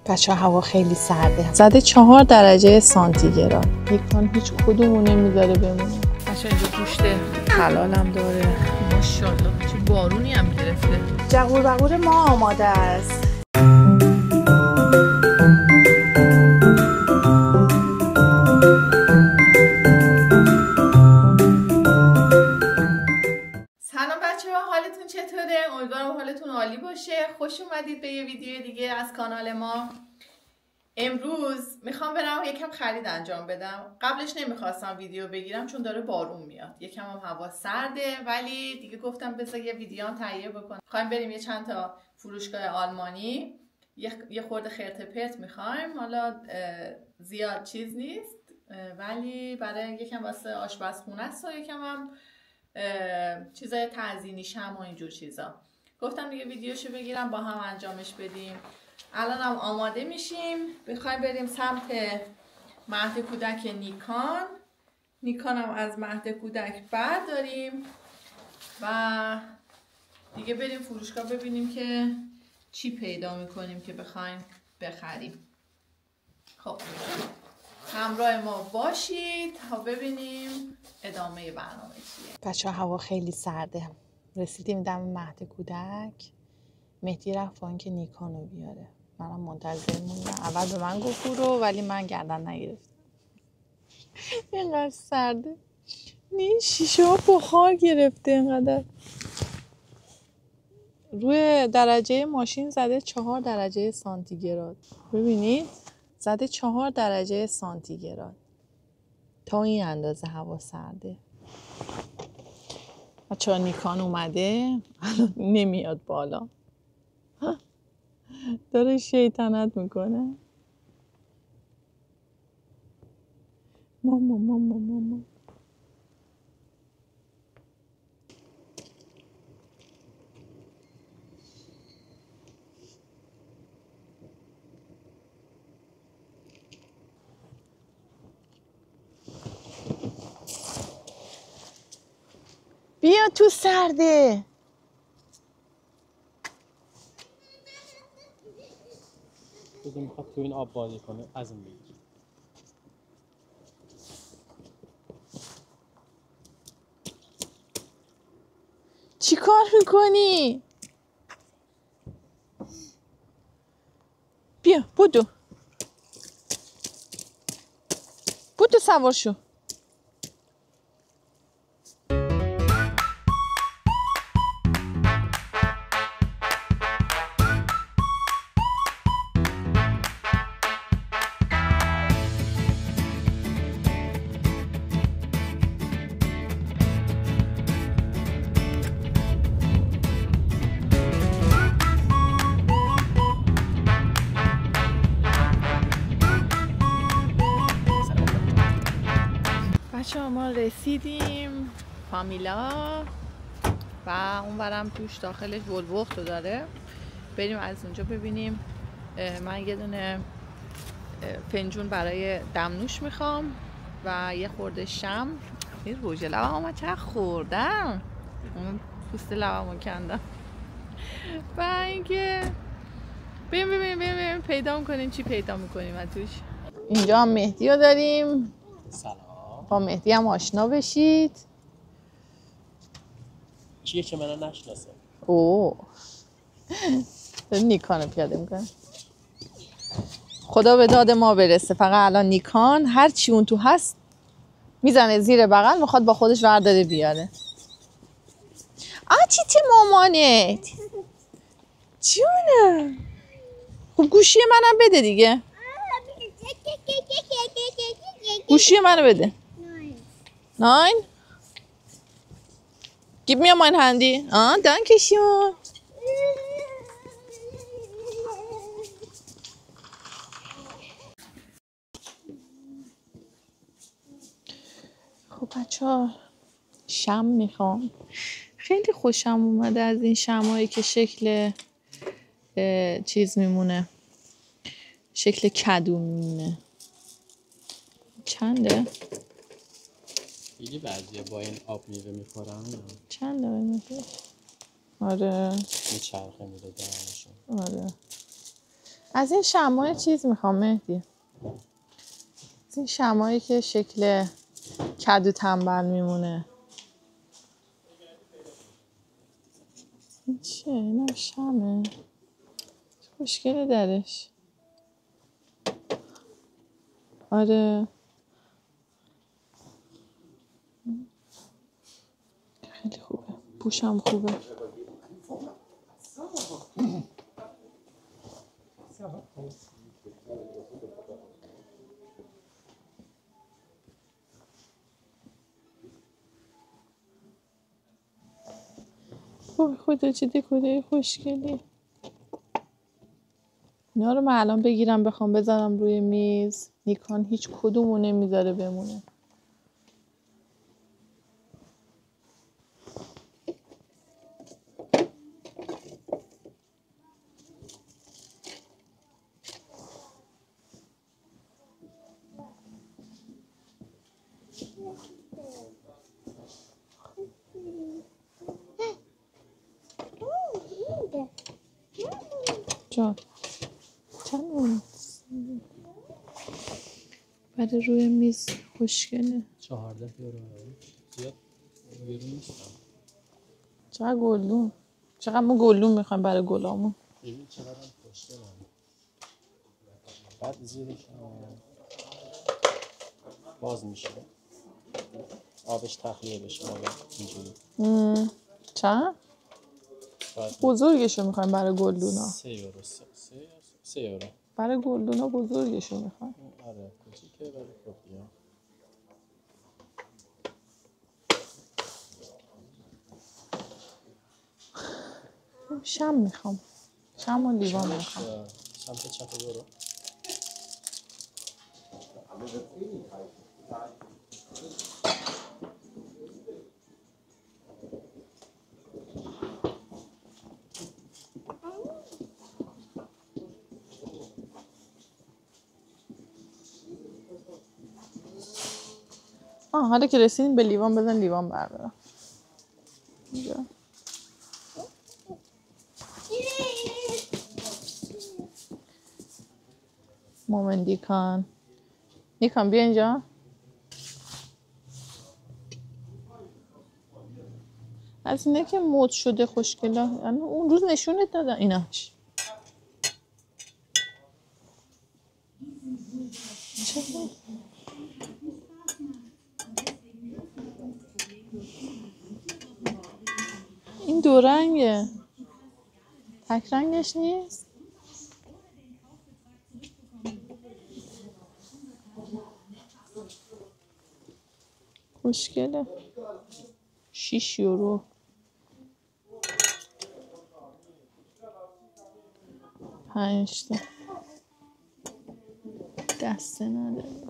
بچه هوا خیلی سرده، زده 4 درجه سانتیگراد. نیکان هیچ کدومو نمیذاره بمونه. بچه اینجا گوشت حلالم داره. ماشاءالله چه بارونی هم گرفته. جغور بغور ما آماده است. سلام بچه‌ها، حالتون چطوره؟ امیدوارم حالتون عالی باشه. خوش اومدید به یه ویدیو دیگه از کانال ما. امروز میخوام برم یکم خرید انجام بدم. قبلش نمیخواستم ویدیو بگیرم چون داره بارون میاد، یکم هم هوا سرده، ولی دیگه گفتم بذار یه ویدیو هم تهیه بکنم. میخوایم بریم یه چند تا فروشگاه آلمانی، یه خورده خرت پرت میخوایم. حالا زیاد چیز نیست، ولی برای یکم واسه آشپزخونه است و یکم هم چیزای تزیینی شم و اینجور چیزا. گفتم دیگه ویدیوشو بگیرم با هم انجامش بدیم. الان هم آماده میشیم، بخوایم بریم سمت مهد کودک نیکان هم از مهد کودک برداریم و دیگه بریم فروشگاه ببینیم که چی پیدا میکنیم که بخوایم بخریم. خب همراه ما باشید تا ببینیم ادامه برنامه چیه. بچه هوا خیلی سرده، رسیدیم دم مهد کودک. مهدی رفت با اینکه نیکانو بیاره، منم منتظر موندم. اول به من گفت برو، ولی من گردن نگرفتم. اینقدر سرده، شیشه ها بخار گرفته. اینقدر روی درجه ماشین زده 4 درجه سانتیگراد. ببینید زده 4 درجه سانتیگراد. تا این اندازه هوا سرده. بچه‌ها نیکان اومده، الان نمیاد بالا، داره شیطنت میکنه. ماما بیا تو سرده. بگه میخواد تو این آب بازی کنه، از این بگیر. چی کار میکنی؟ بیا بودو سوار شو. بچه ما رسیدیم فامیلا و اون برم توش داخلش ولوختو داره. بریم از اونجا ببینیم. من یه دونه فنجون برای دمنوش میخوام و یه خورده شم. این روژ لبم اما چقدر خوردم، اون پوست لبمو کندم. و اینکه بریم پیدا میکنیم چی پیدا میکنیم از توش. اینجا هم مهدی رو داریم. سلام. با مهدی هم آشنا بشید. کیه که منو نشناسه؟ اوه نیکانو پیاده میکنه. خدا به داد ما برسه. فقط الان نیکان هر چی اون تو هست میزنه زیر بغل، میخواد با خودش ورداره بیاره. چیتی مامانت جونه. خب گوشی منم بده دیگه. گوشی منو بده. 9 Give me my handy. Danke schön. خب بچه‌ها شم میخوام. خیلی خوشم اومده از این شمایی که شکل چیز میمونه، شکل کدو میمونه. چنده؟ دیدی بعضی‌ها با این آب میوه میخورن؟ چنده قیمتش؟ آره میچرخه میره دهنشون. آره از این شمعای چیز میخوام مهدی، از این شمعایی که شکل کدو تنبل میمونه. این چیه؟ اینم شمعه. خوشگله درش. آره خیلی خوبه، پوشم خوبه. خدا چه دکوره خوشگلی. اینا رو من الان بگیرم بخوام بذارم روی میز، نیکان هیچ کدومو نمیذاره بمونه. جان چند برای روی میز خوشگله. 14 یورو. زیاد یورو نیستم. چقدر گلدون، چقدر ما گلدون میخوایم برای گلامون. ببین چقدر خوشگله. بعد زیرش باز میشه، آبش تخلیه بشه اینجوری. چند؟ بزرگشو میخوایم برای گلدونا. 3 یورو. 3 یورو. برای گلدونا بزرگشو میخوایم. آره کوچیکه ولی خوبیه. شم میخوام، شم و لیوان میخوام. شم که چند یورو؟ حالا که رسیدیم به لیوان بزن لیوان بردارم. اینجا مومن دیکان بیا اینجا. از اینه که مد شده خوشگله. اون روز نشونت دادم ایناش. چه این دو رنگه، تک رنگش نیست. خوشگله. 6 یورو. پنج تا دسته نداره.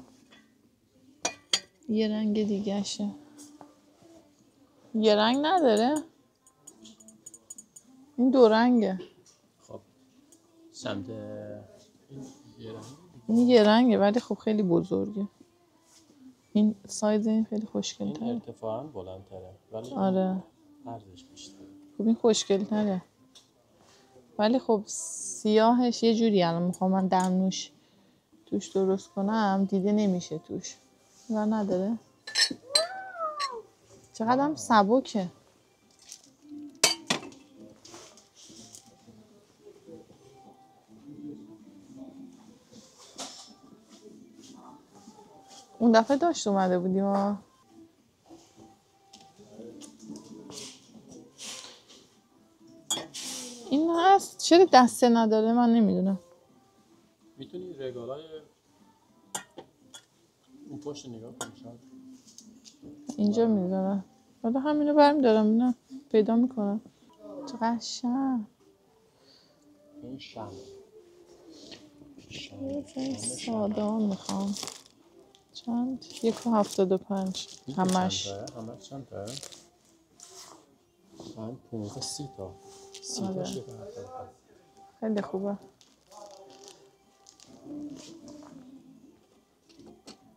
یه رنگ دیگه شه. یه رنگ نداره. این دو رنگه. خب سمت این یه رنگه ولی خب خیلی بزرگه. این سایز این خیلی خوشگل تره. این ارتفاعاً بلندتره ولی آره عرضش بیشتره. خب این خوشگل تره ولی خب سیاهش یه جوری الان میخوام من دمنوش توش درست کنم دیده نمیشه توش. و نداره. چقدر هم سبکه. اون دفعه داشت اومده بودیم ها. این هست چرا دسته نداره من نمیدونم. میتونی رگالای اون پشت نگاه کنی شاید اینجا میذارم. حالا همینو برمی دارم اینا پیدا میکنم. چقدر شم. این شم ساده هم میخوام. چند؟ 1.75 همش چند تا؟ من 15 30 تا 30 تا آره. خیلی خوبه.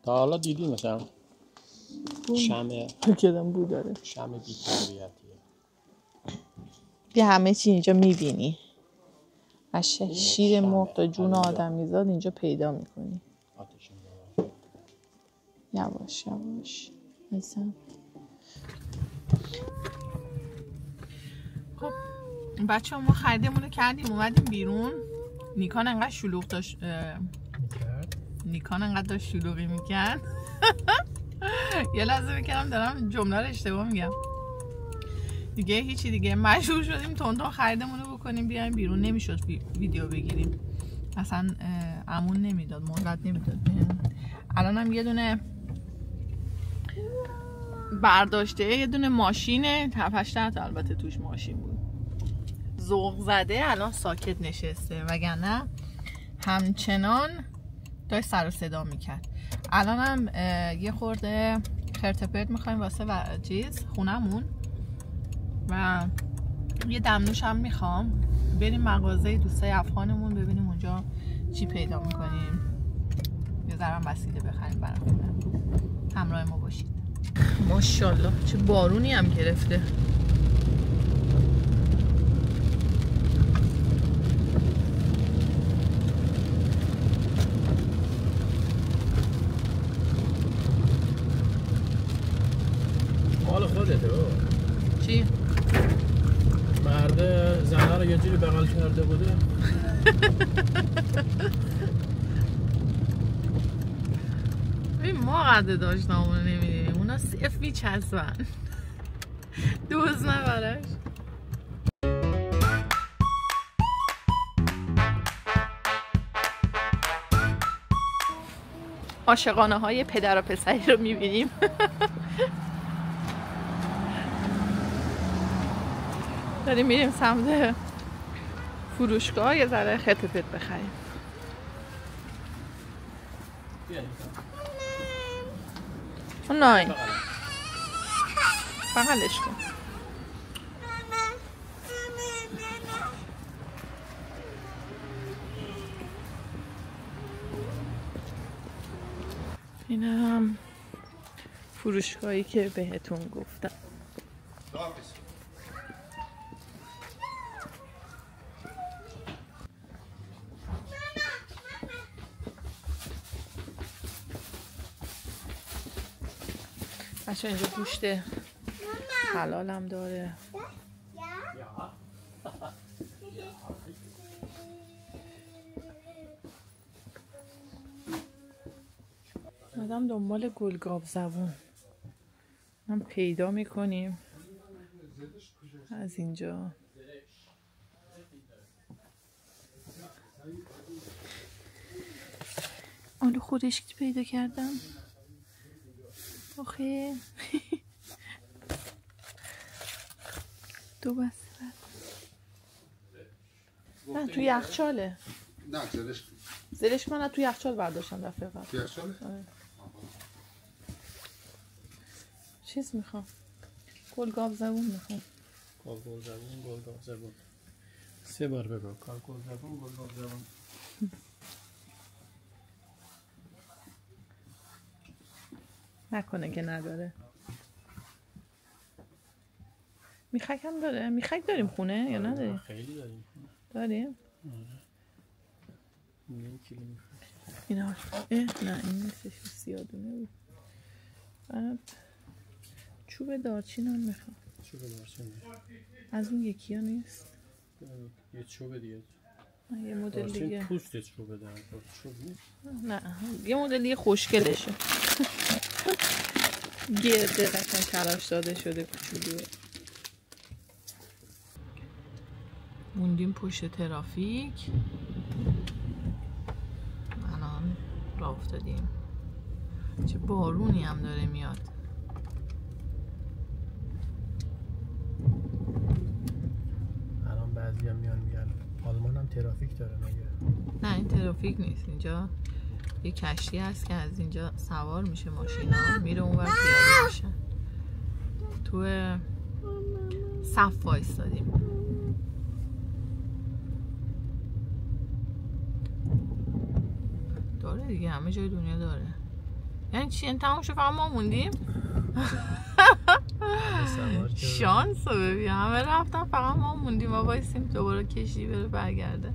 تا حالا دیدی مثلا شمع کدام بود داره شمع بی‌تربیتیه. بیا همه چی اینجا میبینی. شیر مرغ تا جون آدمیزاد اینجا پیدا میکنی. یواش یواش مثلا. خب بچه ها ما خریدمونو کردیم اومدیم بیرون. نیکان انقدر شلوغ داشت شلوغی میکرد یه لحظه بکنم دارم جمله رو اشتباه میگم دیگه. هیچی دیگه مجبور شدیم تون خریدمونو بکنیم بیایم بیرون. نمیشد ویدیو بگیریم اصلا، عمون نمیداد، مهلت نمیداد. الان هم یه دونه برداشته، یه دونه ماشینه 7-8 تا البته توش ماشین بود، ذوق زده. الان ساکت نشسته وگرنه همچنان داشت سر و صدا میکرد. الان هم یه خورده خرت پرت میخوایم واسه خونمون و یه دمنوش هم میخوام. بریم مغازه دوستای افغانمون ببینیم اونجا چی پیدا میکنیم، یه ذرم وسیله بخریم برای خونه. همراه ما باشید. ماشاءالله چه بارونی هم گرفته. مال خودته بابا. چی؟ مرده زنه رو یه جوری بغل کرده بوده. ببین ما قدر داشتم اونو نمیدیم، اونا صرف میچسبن دوز نبرش. عاشقانه های پدر و پسری رو میبینیم داریم میریم سمت فروشگاه یه ذره خط پت بخریم. نه بغلش کن. این هم فروشگاهی که بهتون گفتم. بچه اینجا گوشت حلال هم داره. آدم دنبال گلگاب زبون هم پیدا میکنیم از اینجا. آلو خودش پیدا کردم آخه دو بسته. نه توی یخچاله. نه زلش من توی یخچال برداشتم دفعه قبل. توی یخچاله؟ چیز میخوام گلگاب زبون میخوام. گلگاب زبون 3 بار بگو. گلگاب زبون. نکنه که نداره. میخک هم داره. میخک داریم خونه یا نداریم؟ خیلی داریم خونه. داریم؟ اینا نه این نیستش، سیادونه بود. بعد چوب دارچین هم میخوام. چوب دارچین از اون یکی ها نیست؟ یه چوب دیگه. یه مدل دیگه پوست چوبه داره. چوب نیست؟ نه یه مدل دیگه خوشگلشه. گرده قشنگ تراش داده شده کوچولوه. موندیم پشت ترافیک. الان راه افتادیم. چه بارونی هم داره میاد. الان بعضی هم میگن آلمان هم ترافیک داره مگه؟ نه این ترافیک نیست. اینجا یه کشتی هست که از اینجا سوار میشه ماشینا میره اونور پیاده میشه. تو صف وایستادیم. داره دیگه همه جای دنیا داره. یعنی چی؟ این تمام شد فقط ما موندیم؟ شانس رو ببین همه رفتن فقط ما موندیم و وایستیم دوباره کشتی بره برگرده.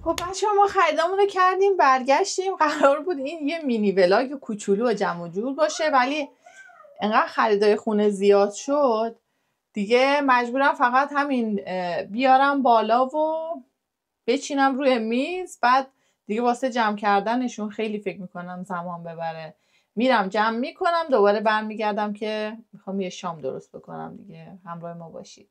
خب بچه ها، ما خریدامون رو کردیم برگشتیم. قرار بود این یه مینی ولاگ کوچولو و جمع و جور باشه، ولی انقدر خریدای خونه زیاد شد دیگه مجبورم فقط همین بیارم بالا و بچینم روی میز. بعد دیگه واسه جمع کردنشون خیلی فکر میکنم زمان ببره. میرم جمع میکنم دوباره برمیگردم که میخوام یه شام درست بکنم دیگه. همراه ما باشید.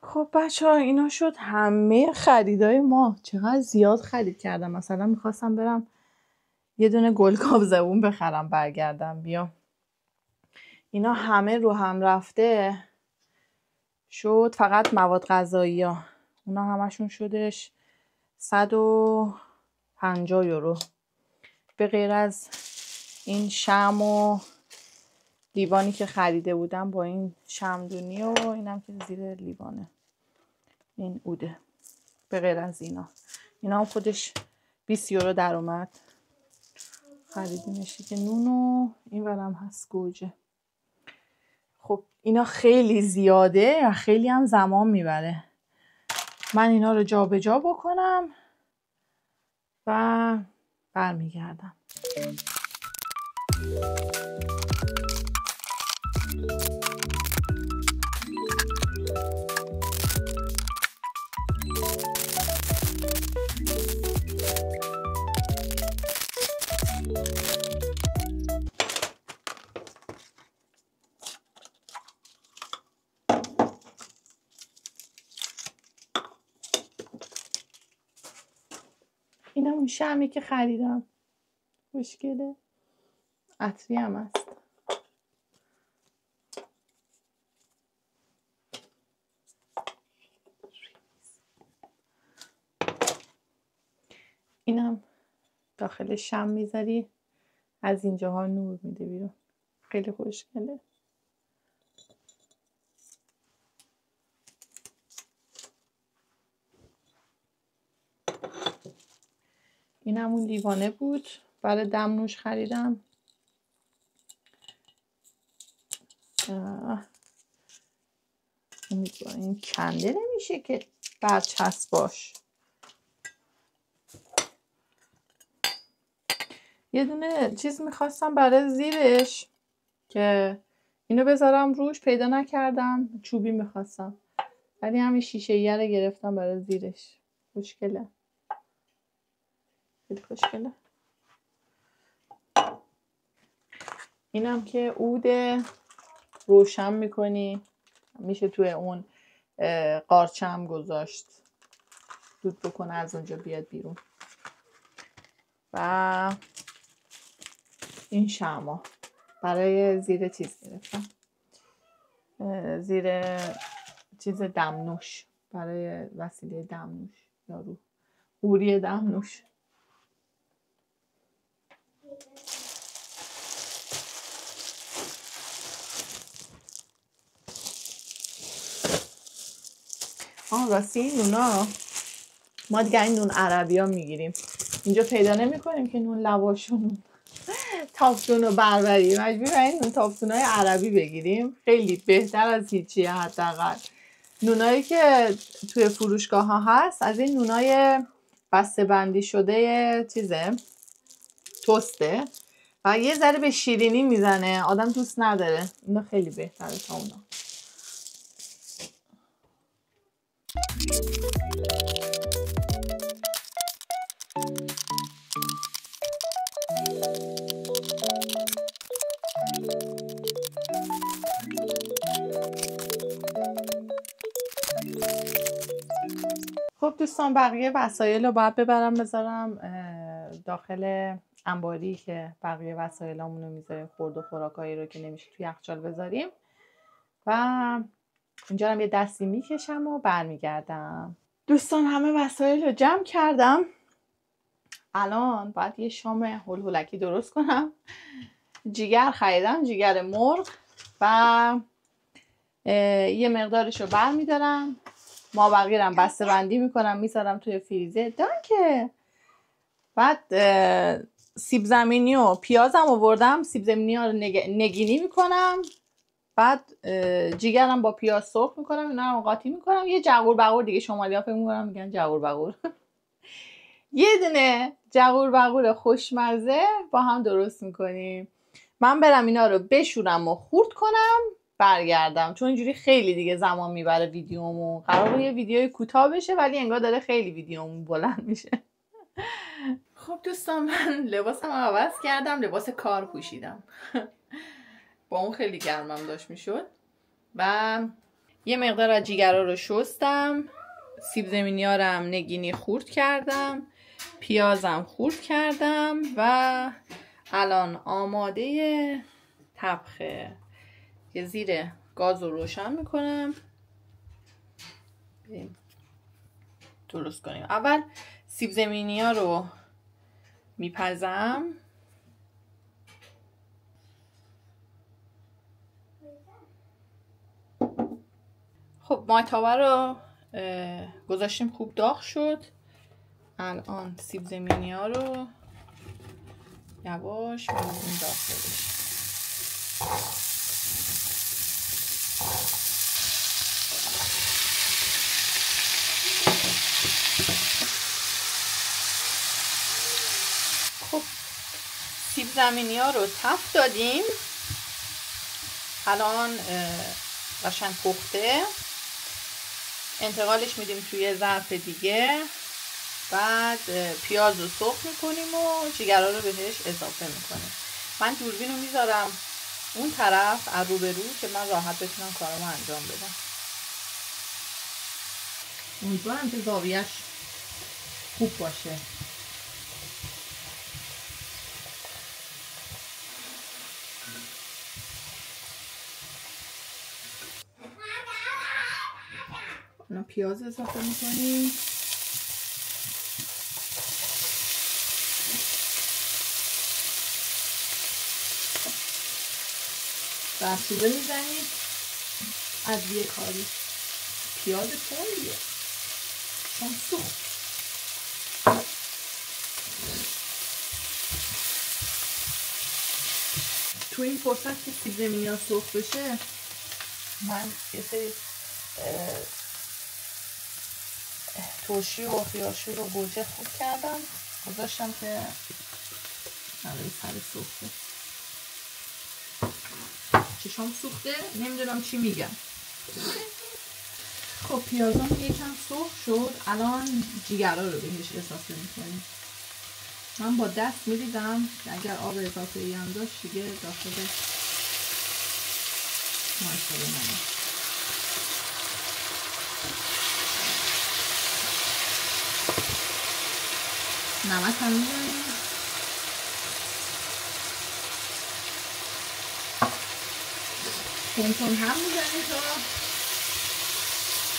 خب بچه ها، اینا شد همه خریدای ما. چقدر زیاد خرید کردم. مثلا میخواستم برم یه دونه گلگاو زبون بخرم برگردم بیام. اینا همه رو هم رفته شد فقط مواد غذایی ها. اونا همشون شدش 150 یورو، به غیر از این شم و لیوانی که خریده بودم با این شمدونی و اینم که زیر لیوانه این اوده. به غیر از اینا هم خودش 20 یورو در اومد. خریدیمش که نونو این ورم هست گوجه. خب اینا خیلی زیاده و خیلی هم زمان میبره. من اینا رو جا به جا بکنم و برمیگردم. این هم اون شمی که خریدم. خوشگله. عطری هم هست. اینم داخل شم میذاری از اینجاها نور میده بیرون. خیلی خوشگله. این همون لیوانه بود برای دمنوش خریدم. این کنده نمیشه که برچسب باش. یه دونه چیز میخواستم برای زیرش که اینو بذارم روش، پیدا نکردم. چوبی میخواستم ولی همین شیشه ایه رو گرفتم برای زیرش. خوشگله. خیلی خوشگله. اینم که عود روشن میکنی، میشه توی اون قارچه هم گذاشت دود بکنه از اونجا بیاد بیرون. و این شمع برای زیر چیز گرفتم، زیر چیز دمنوش، برای وسیله دمنوش یارو قوری دمنوش. راستی این نونا ما دیگه این نون عربی ها میگیریم، اینجا پیدا نمی کنیم که نون لواش و نون تافتون و بربری. مجبور این نون تافتون های عربی بگیریم. خیلی بهتر از هیچیه. حداقل نونایی که توی فروشگاه ها هست از این نونای بسته بندی شده چیزه، توسته و یه ذره به شیرینی میزنه، آدم دوست نداره. اینا خیلی بهتره تا اونا. خب دوستان، بقیه وسایل رو باید ببرم بذارم داخل انباری که بقیه وسایلامون رو میذاریم، خورد و خوراکایی رو که نمیشه توی یخچال بذاریم. و اینجا هم یه دستی میکشم و برمیگردم. دوستان همه وسایل رو جمع کردم. الان باید یه شام هلهلکی درست کنم. جیگر خریدم، جیگر مرغ و یه مقدارش رو بر میدارم، ما بقیرم بسته بندی میکنم میذارم توی فریزر. دانکه بعد سیب زمینی و پیازم آوردم، سیب زمینی ها رو نگینی میکنم، بعد جیگرم با پیاز سرخ میکنم، اینا رو قاطی میکنم. یه جغور بغور دیگه شمالی ها فکر میکنم میگن جغور بغور یه دونه جغور بغور خوشمزه با هم درست میکنیم. من برم اینا رو بشورم و خورد کنم برگردم، چون اینجوری خیلی دیگه زمان میبره ویدیومو. قراره یه ویدیوی کوتاه بشه ولی انگار داره خیلی ویدیومو بلند میشه. خب دوستان، من لباسم عوض کردم، لباس کار پوشیدم با اون خیلی گرمم داشت میشد. و یه مقدار از جیگرها رو شستم، سیب زمینی ها رو هم نگینی خورد کردم، پیازم خورد کردم و الان آماده طبخه. یه زیر گاز رو روشن میکنم درست کنیم. اول سیب زمینی ها رو میپزم. خب مایتابه رو گذاشتیم خوب داغ شد. الان سیب زمینی ها رو یواش می‌ریزیم داخلش. خب سیب زمینی ها رو تفت دادیم، الان قشنگ پخته. انتقالش میدیم توی ظرف دیگه. بعد پیاز رو سرخ میکنیم و جیگرها رو بهش اضافه میکنیم. من دوربین رو میذارم اون طرف از رو به رو که من راحت بتونم کارمو انجام بدم. امیدوارم که زاویه‌اش خوب باشه. پیاز اضافه میکنیم. برسوبه میزنید از یه کاری. پیاز تندیه چون سوخت. تو این فرصت که سیب زمینی ها سرخ بشه، من یه سری ترشی و خیارشور رو گوجه خوب کردم گذاشتم که برای سر سوخته. چشام سوخته، نمیدونم چی میگم. خب پیازم یکم سرخ شد، الان جیگرها رو بهش اضافه میکنیم. من با دست میریزم، اگر آب اضافه ای هم داشت دیگه داخل مایشتره نمید. نمک هم میزنیم. تون هم میزنیم تا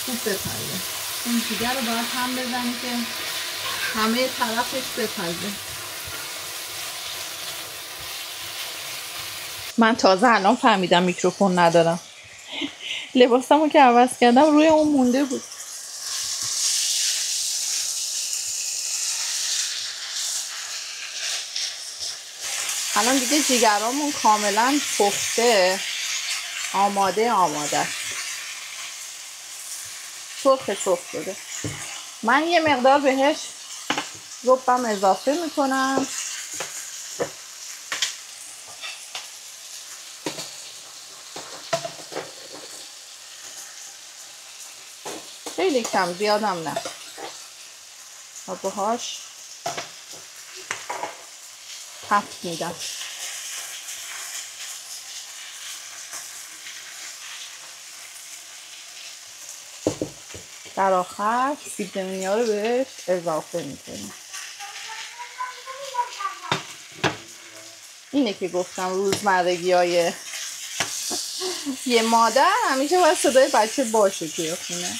خوب بپزه. این جیگر رو باید هم بزنیم که همه طرفش بپزه. من تازه الان فهمیدم میکروفون ندارم. لباسمو که عوض کردم روی اون مونده بود. الان دیگه جیگرامون کاملا پخته، آماده سرخ شده. من یه مقدار بهش ربم اضافه میکنم. خیلی کم، زیادم نه. و باهاش تفت میدم. در آخر سیب زمینی ها رو بهش اضافه میکنیم. اینه که گفتم روزمرگی های یه مادر همیشه باید صدای بچه باشه توی خونه.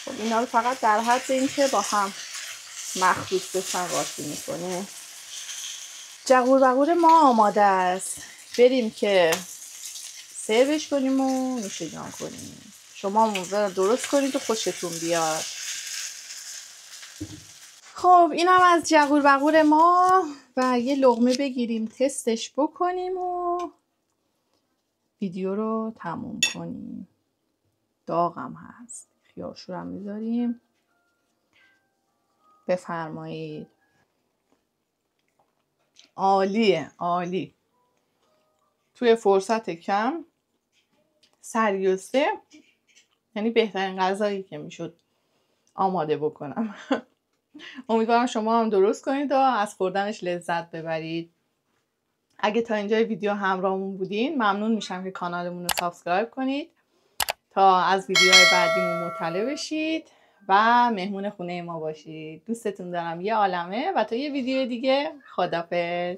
خب اینا رو فقط در حد این که با هم مخلوط بشن قاطی میکنیم. جغور بغور ما آماده است، بریم که سروش کنیم و نوش جان کنیم. شما موزه رو درست کنید و خوشتون بیاد. خب اینم از جغور بغور ما و یه لقمه بگیریم تستش بکنیم و ویدیو رو تموم کنیم. داغم هست، خیارشورم میذاریم. بفرمایید. عالیه، عالی. توی فرصت کم سریوسته، یعنی بهترین غذایی که میشد آماده بکنم. امیدوارم شما هم درست کنید و از خوردنش لذت ببرید. اگه تا اینجای ویدیو همراهمون بودین ممنون میشم که کانالمون رو سابسکرایب کنید تا از ویدیوهای بعدیمون مطلع بشید و مهمون خونه ما باشید. دوستتون دارم یه عالمه و تا یه ویدیو دیگه خداحافظ.